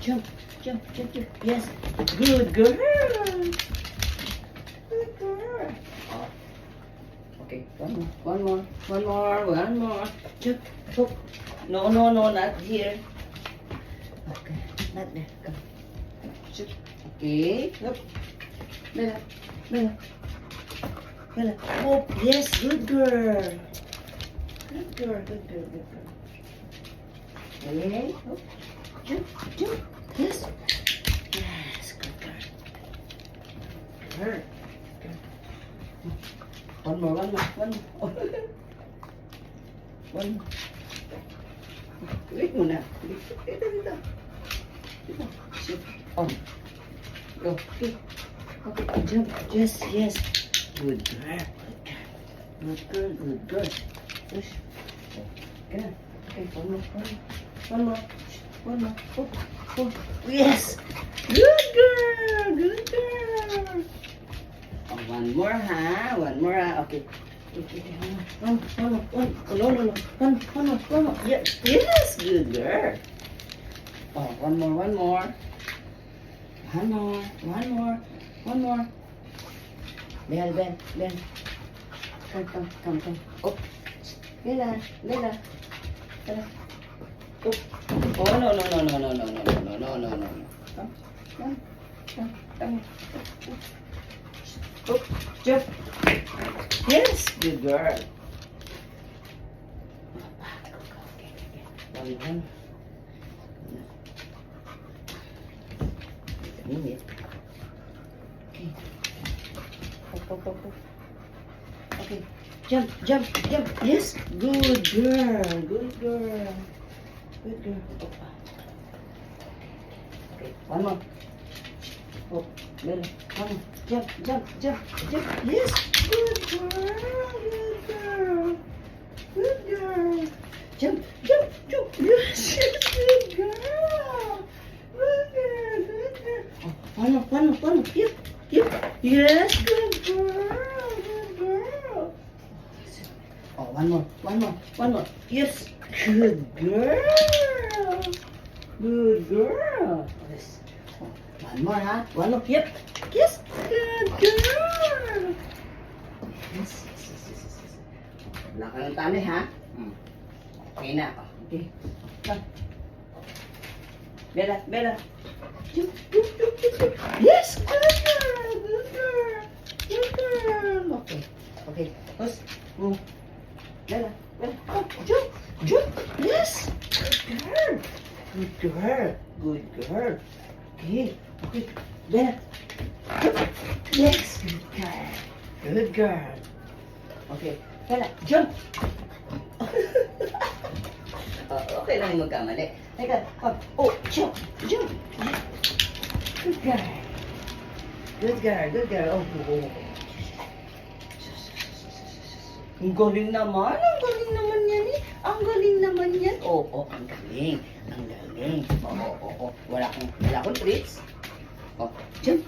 Jump, jump, jump, jump. Yes. Good girl. Good girl. Oh. Okay, one more. Jump. Oh. No, not here. Okay, not there. Come. Shoot. Okay. Look. Bella. Oh, yes, good girl. Good girl. Okay. Oh. Jump. Yes. Yes, good girl. Good. One more. One. Wait muna. Dito. Sit. On. Go. Okay. Jump. Yes. Good girl. Good girl. Push. Okay. Okay, one more. Oh. Yes. Good girl. Oh, one more, ha? Okay. One. No. One more. Yes. Good girl. Oh, one more. One more. Bell. Come. Oh. Bella. Oh. Oh, no. Come. Oh, jump. Yes, good girl. Okay. One. Wait a minute. Okay. Oh. Okay. Jump. Yes, good girl. Oh. Okay, one more. Oh, Bella, come on. Jump. Yes, good girl. Jump. Yes, good girl. Oh, one more. Yep. Yes, good girl. Oh, one more. Yes, good girl. Yes. Oh, one more, ha? One more. Yep. Yes, good girl. Yes. Wala ka ng tali, ha? Okay na. Okay. Come. Bella. Jump. Yes, good girl. Okay. Push. Bella. Oh, jump. Yes. Good girl. Okay. Bella. Yes, good girl. Okay. Bella, jump. Okay lang yung magkamali. Teka, oh, jump. Good girl. Oh. Ang galing naman yan eh. Ang galing naman yan. Oh, ang galing. Oo. Wala akong treats. Oh, jump.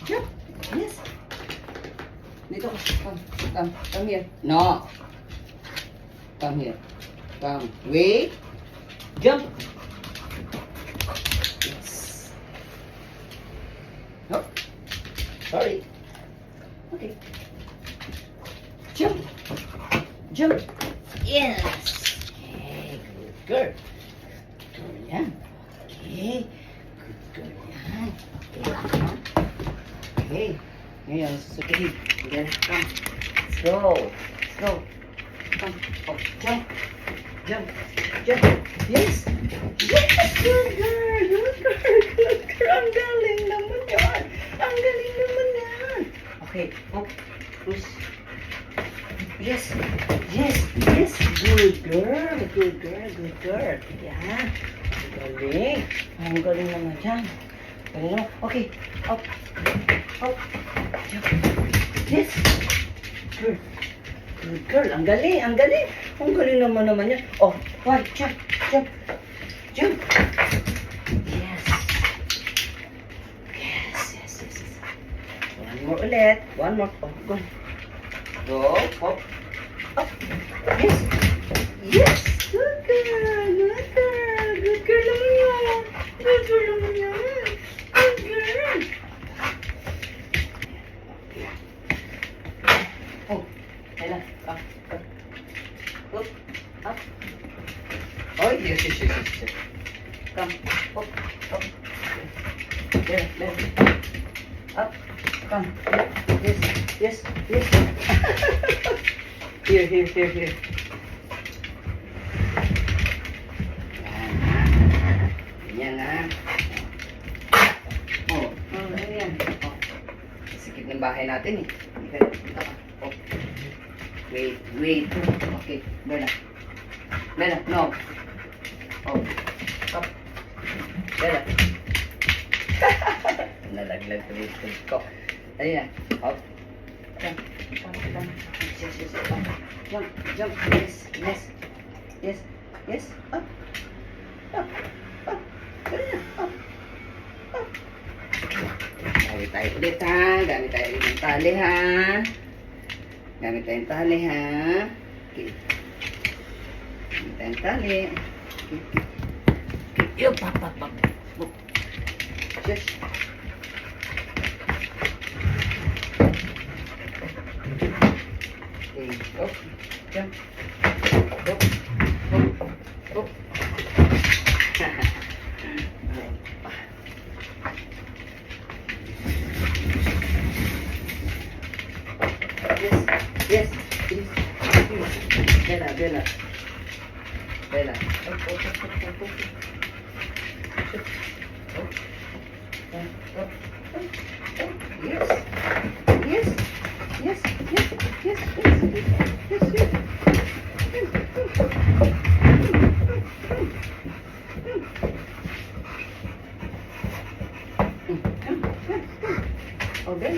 Yes. Dito ka. Come here. No. Come here. Come. Wait. Jump. Yes. No. Sorry. Okay. Jump. Yes. Okay, good girl. Yan. Okay. Good girl yan. Okay. Ngayon, susunod. Come. Let's go. Come. Oh, jump. Yes. Good girl. Ang galing naman yan. Okay. Oh, push. Yes. Good girl. Yan. Galing. Ang galing naman dyan. Okay. Up. Jump. Yes. Good girl. Ang galing. Ang galing naman yan. Oh, one. Jump. Yes. One more ulit. Oh, go. Up. Yes. Good girl naman yan. Up. Oh, yes, yes, yes, yes, yes. Come. Up. Up. There, there. Up. Come. Yes, yes, yes. Here, here, here, here. Yan ha. Oh, ano yan? Oh. Sikip ng bahay natin eh. Dito ka. Oh. Wait, wait. Okay, Bella. Bella, no. Oh. Up. Bella. Nalaglag ko dito ko. Dali na. Up. Come. Come. Yes, yes, yes. Jump, jump. Yes, yes. Yes, yes. Up. Up. Up. Dali na. Up. Up. Gamit tayo ulit ha. Gamit tayo ulit ng tali ha. Gamit tayong tali ha. Okay. Gamit tayong tali. Okay. Yup, pap, pap, pap. Just. Okay. Up. Jump. Up. Up. Up. Yes, yes, yes. Bella, Bella. Bella. Up, up, up, up, up, up. Up, up, up, up. Yes. Yes. Yes, yes, yes, yes, yes, yes. Okay.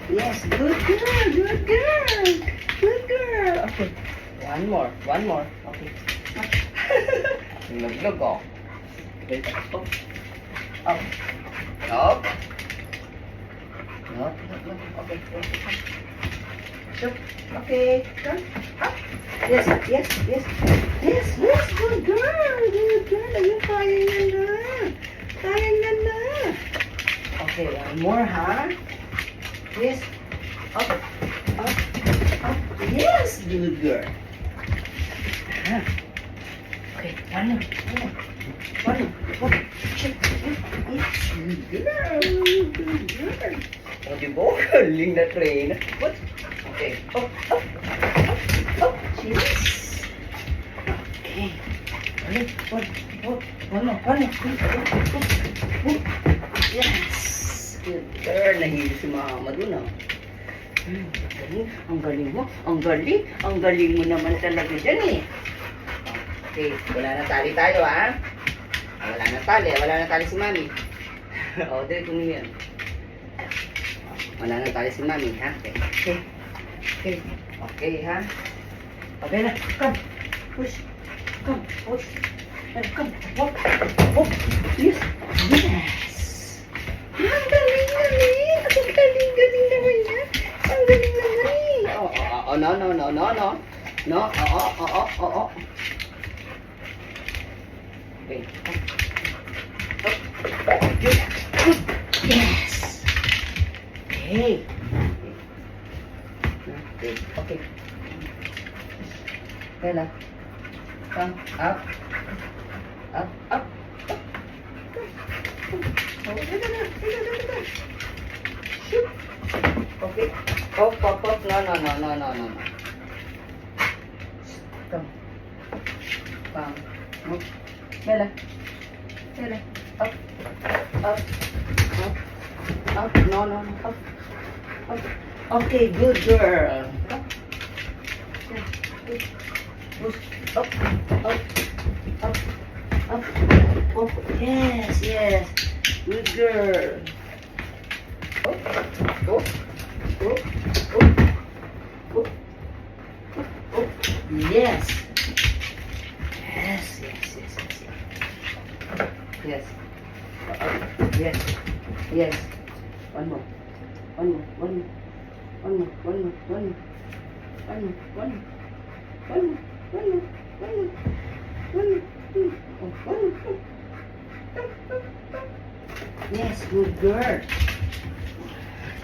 Yes, good girl, good girl, good girl. Okay, one more, okay. Lug-lug, oh. Okay, up, up, up. Up, okay, okay. Okay, come, up. Yes, yes, yes, yes, yes, good girl, good girl. Ayun, kaya na na. Kaya na na. Okay, one more, huh? Yes. Up. Up. Up. Yes, good girl. Okay, one more. One more. Yes, good girl. Good girl. Oh, di ba? Galing na train. What? Okay. Up. Up. Up. Up. Yes. Okay. Okay. One more. Yes. Good girl, nahilo si mama dun ah. Ang galing mo, ang galing mo naman talaga dyan eh. Okay, wala na tali tayo ah. Wala na tali si mami. O, dali kung yan. Wala na tali si mami ha. Okay ha. Okay na, come, push, walk, yes, Ang galing naman yan. Ang galing naman eh. Oh, no. No, oo. Okay. Yes. Okay. Bella. Come, up. Shoot. Okay. Pop. No. Come. Move. Bella. Up. No. Up. Okay, good girl. Up. Push. Up. Yes. Good girl. Go. Yes. Yes. One more. Yes, good girl.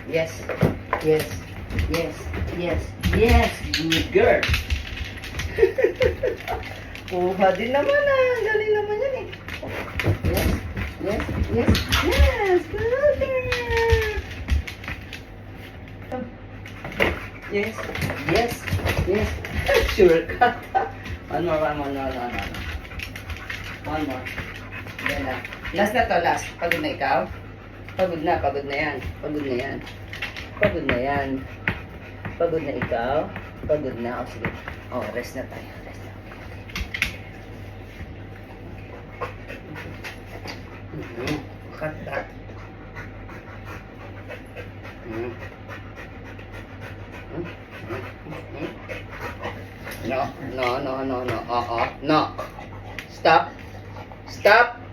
Yes, good girl. Kuha din naman ah. Galing naman yan eh. Yes, yes, yes, yes. Good girl. Come. Yes, yes, yes. Sure ka. One more. One more. Yan na. Last na to, last. Pagod na ikaw? Pagod na yan. Pagod na yan. Pagod na yan. Pagod na ikaw? Pagod na. O sige. O, rest na tayo. Rest na. Cut that. No. No. No. Stop. Stop.